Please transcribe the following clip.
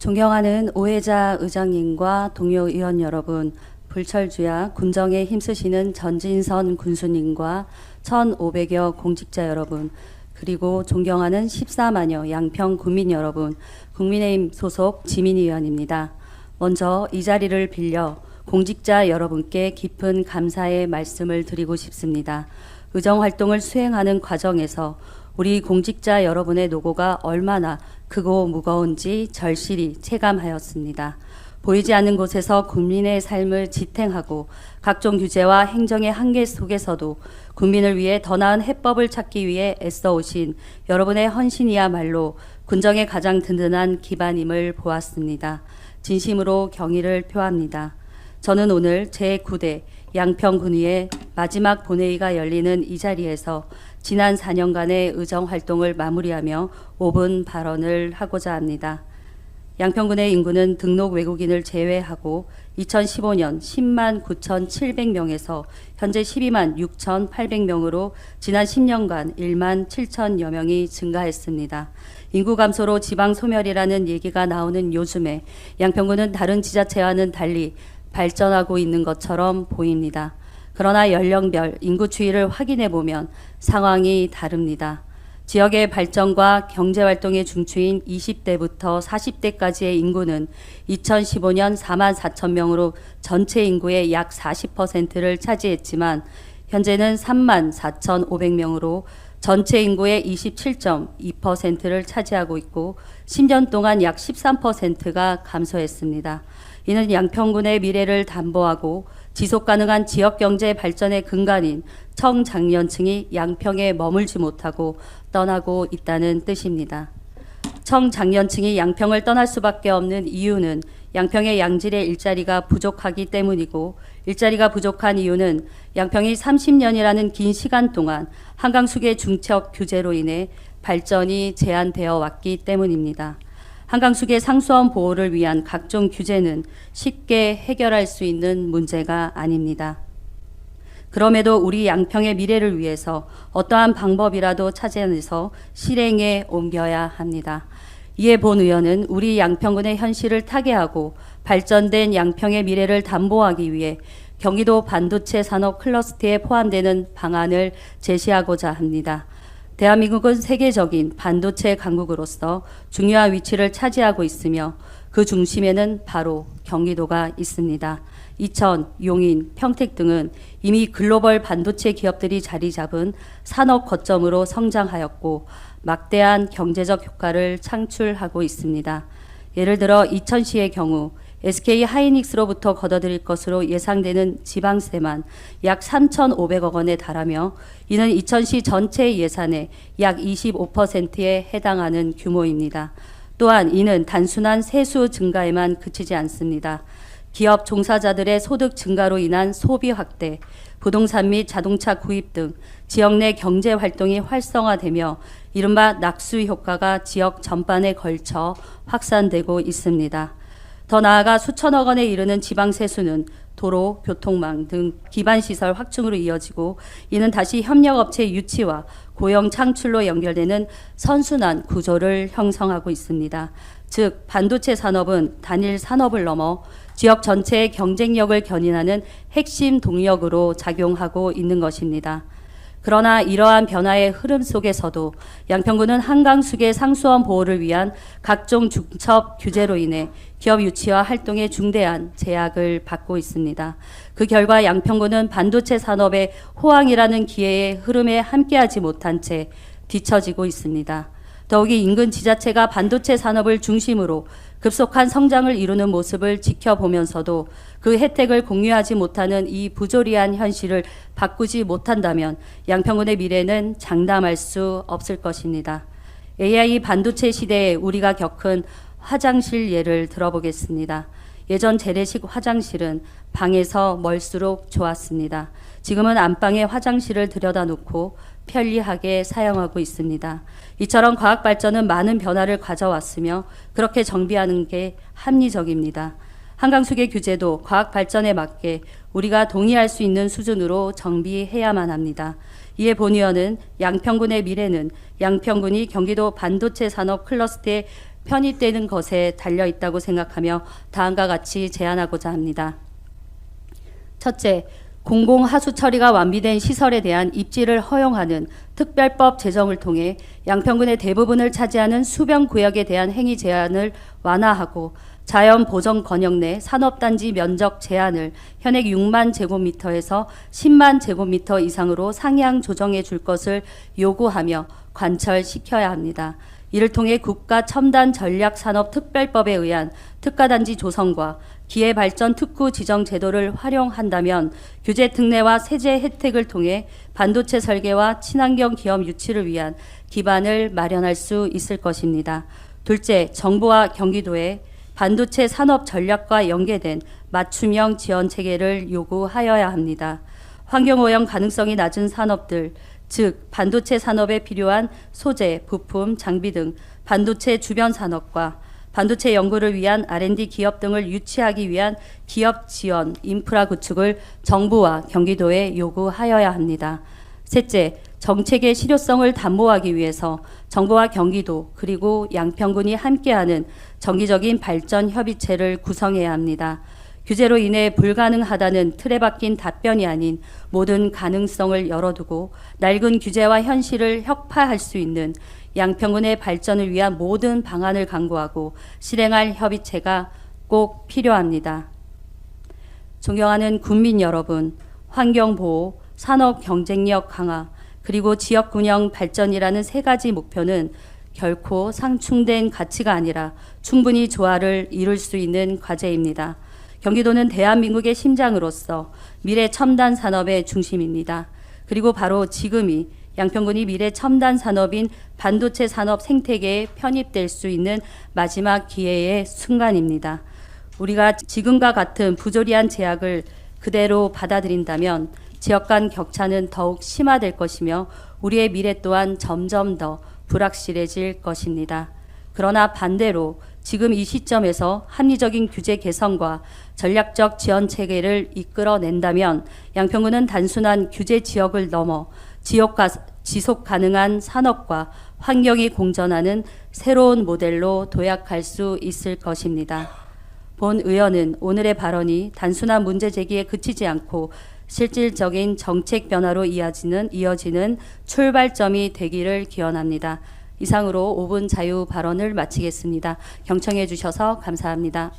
존경하는 오해자 의장님과 동료 의원 여러분, 불철주야 군정에 힘쓰시는 전진선 군수님과 1,500여 공직자 여러분, 그리고 존경하는 14만여 양평 군민 여러분, 국민의힘 소속 지민희 의원입니다. 먼저 이 자리를 빌려 공직자 여러분께 깊은 감사의 말씀을 드리고 싶습니다. 의정활동을 수행하는 과정에서 우리 공직자 여러분의 노고가 얼마나 크고 무거운지 절실히 체감하였습니다. 보이지 않는 곳에서 국민의 삶을 지탱하고 각종 규제와 행정의 한계 속에서도 국민을 위해 더 나은 해법을 찾기 위해 애써오신 여러분의 헌신이야말로 군정의 가장 든든한 기반임을 보았습니다. 진심으로 경의를 표합니다. 저는 오늘 제9대 양평군의회 마지막 본회의가 열리는 이 자리에서 지난 4년간의 의정활동을 마무리하며 5분 발언을 하고자 합니다. 양평군의 인구는 등록 외국인을 제외하고 2015년 10만 9,700명에서 현재 12만 6,800명으로 지난 10년간 1만 7천여 명이 증가했습니다. 인구 감소로 지방 소멸이라는 얘기가 나오는 요즘에 양평군은 다른 지자체와는 달리 발전하고 있는 것처럼 보입니다. 그러나 연령별 인구 추이를 확인해 보면 상황이 다릅니다. 지역의 발전과 경제활동의 중추인 20대부터 40대까지의 인구는 2015년 4만 4천 명으로 전체 인구의 약 40%를 차지했지만 현재는 3만 4,500명으로 전체 인구의 27.2%를 차지하고 있고 10년 동안 약 13%가 감소했습니다. 이는 양평군의 미래를 담보하고 지속가능한 지역경제 발전의 근간인 청장년층이 양평에 머물지 못하고 떠나고 있다는 뜻입니다. 청장년층이 양평을 떠날 수밖에 없는 이유는 양평의 양질의 일자리가 부족하기 때문이고, 일자리가 부족한 이유는 양평이 30년이라는 긴 시간 동안 한강수계 중첩 규제로 인해 발전이 제한되어 왔기 때문입니다. 한강수계 상수원 보호를 위한 각종 규제는 쉽게 해결할 수 있는 문제가 아닙니다. 그럼에도 우리 양평의 미래를 위해서 어떠한 방법이라도 찾아내서 실행에 옮겨야 합니다. 이에 본 의원은 우리 양평군의 현실을 타개하고 발전된 양평의 미래를 담보하기 위해 경기도 반도체 산업 클러스터에 포함되는 방안을 제시하고자 합니다. 대한민국은 세계적인 반도체 강국으로서 중요한 위치를 차지하고 있으며 그 중심에는 바로 경기도가 있습니다. 이천, 용인, 평택 등은 이미 글로벌 반도체 기업들이 자리 잡은 산업 거점으로 성장하였고 막대한 경제적 효과를 창출하고 있습니다. 예를 들어 이천시의 경우 SK 하이닉스로부터 걷어들일 것으로 예상되는 지방세만 약 3,500억 원에 달하며 이는 이천시 전체 예산의 약 25%에 해당하는 규모입니다. 또한 이는 단순한 세수 증가에만 그치지 않습니다. 기업 종사자들의 소득 증가로 인한 소비 확대, 부동산 및 자동차 구입 등 지역 내 경제 활동이 활성화되며 이른바 낙수 효과가 지역 전반에 걸쳐 확산되고 있습니다. 더 나아가 수천억 원에 이르는 지방 세수는 도로, 교통망 등 기반시설 확충으로 이어지고 이는 다시 협력업체 유치와 고용 창출로 연결되는 선순환 구조를 형성하고 있습니다. 즉 반도체 산업은 단일 산업을 넘어 지역 전체의 경쟁력을 견인하는 핵심 동력으로 작용하고 있는 것입니다. 그러나 이러한 변화의 흐름 속에서도 양평군은 한강수계 상수원 보호를 위한 각종 중첩 규제로 인해 기업 유치와 활동에 중대한 제약을 받고 있습니다. 그 결과 양평군은 반도체 산업의 호황이라는 기회의 흐름에 함께하지 못한 채 뒤처지고 있습니다. 더욱이 인근 지자체가 반도체 산업을 중심으로 급속한 성장을 이루는 모습을 지켜보면서도 그 혜택을 공유하지 못하는 이 부조리한 현실을 바꾸지 못한다면 양평군의 미래는 장담할 수 없을 것입니다. AI 반도체 시대에 우리가 겪은 화장실 예를 들어보겠습니다. 예전 재래식 화장실은 방에서 멀수록 좋았습니다. 지금은 안방에 화장실을 들여다놓고 편리하게 사용하고 있습니다. 이처럼 과학 발전은 많은 변화를 가져왔으며 그렇게 정비하는 게 합리적입니다. 한강수계 규제도 과학 발전에 맞게 우리가 동의할 수 있는 수준으로 정비해야만 합니다. 이에 본 의원은 양평군의 미래는 양평군이 경기도 반도체 산업 클러스터의 편입되는 것에 달려 있다고 생각하며 다음과 같이 제안하고자 합니다. 첫째, 공공하수 처리가 완비된 시설에 대한 입지를 허용하는 특별법 제정을 통해 양평군의 대부분을 차지하는 수변 구역에 대한 행위 제한을 완화하고 자연 보전 권역 내 산업단지 면적 제한을 현행 6만 제곱미터에서 10만 제곱미터 이상으로 상향 조정해 줄 것을 요구하며 관철시켜야 합니다. 이를 통해 국가첨단전략산업특별법에 의한 특가단지 조성과 기회발전 특구 지정 제도를 활용한다면 규제 특례와 세제 혜택을 통해 반도체 설계와 친환경 기업 유치를 위한 기반을 마련할 수 있을 것입니다. 둘째, 정부와 경기도에 반도체 산업 전략과 연계된 맞춤형 지원 체계를 요구하여야 합니다. 환경오염 가능성이 낮은 산업들, 즉 반도체 산업에 필요한 소재, 부품, 장비 등 반도체 주변 산업과 반도체 연구를 위한 R&D 기업 등을 유치하기 위한 기업 지원, 인프라 구축을 정부와 경기도에 요구하여야 합니다. 셋째, 정책의 실효성을 담보하기 위해서 정부와 경기도 그리고 양평군이 함께하는 정기적인 발전 협의체를 구성해야 합니다. 규제로 인해 불가능하다는 틀에 박힌 답변이 아닌 모든 가능성을 열어두고 낡은 규제와 현실을 혁파할 수 있는 양평군의 발전을 위한 모든 방안을 강구하고 실행할 협의체가 꼭 필요합니다. 존경하는 국민 여러분, 환경보호, 산업 경쟁력 강화, 그리고 지역균형 발전이라는 세 가지 목표는 결코 상충된 가치가 아니라 충분히 조화를 이룰 수 있는 과제입니다. 경기도는 대한민국의 심장으로서 미래 첨단 산업의 중심입니다. 그리고 바로 지금이 양평군이 미래 첨단 산업인 반도체 산업 생태계에 편입될 수 있는 마지막 기회의 순간입니다. 우리가 지금과 같은 부조리한 제약을 그대로 받아들인다면 지역 간 격차는 더욱 심화될 것이며 우리의 미래 또한 점점 더 불확실해질 것입니다. 그러나 반대로 지금 이 시점에서 합리적인 규제 개선과 전략적 지원 체계를 이끌어낸다면 양평군은 단순한 규제 지역을 넘어 지속 가능한 산업과 환경이 공존하는 새로운 모델로 도약할 수 있을 것입니다. 본 의원은 오늘의 발언이 단순한 문제 제기에 그치지 않고 실질적인 정책 변화로 이어지는 출발점이 되기를 기원합니다. 이상으로 5분 자유 발언을 마치겠습니다. 경청해 주셔서 감사합니다.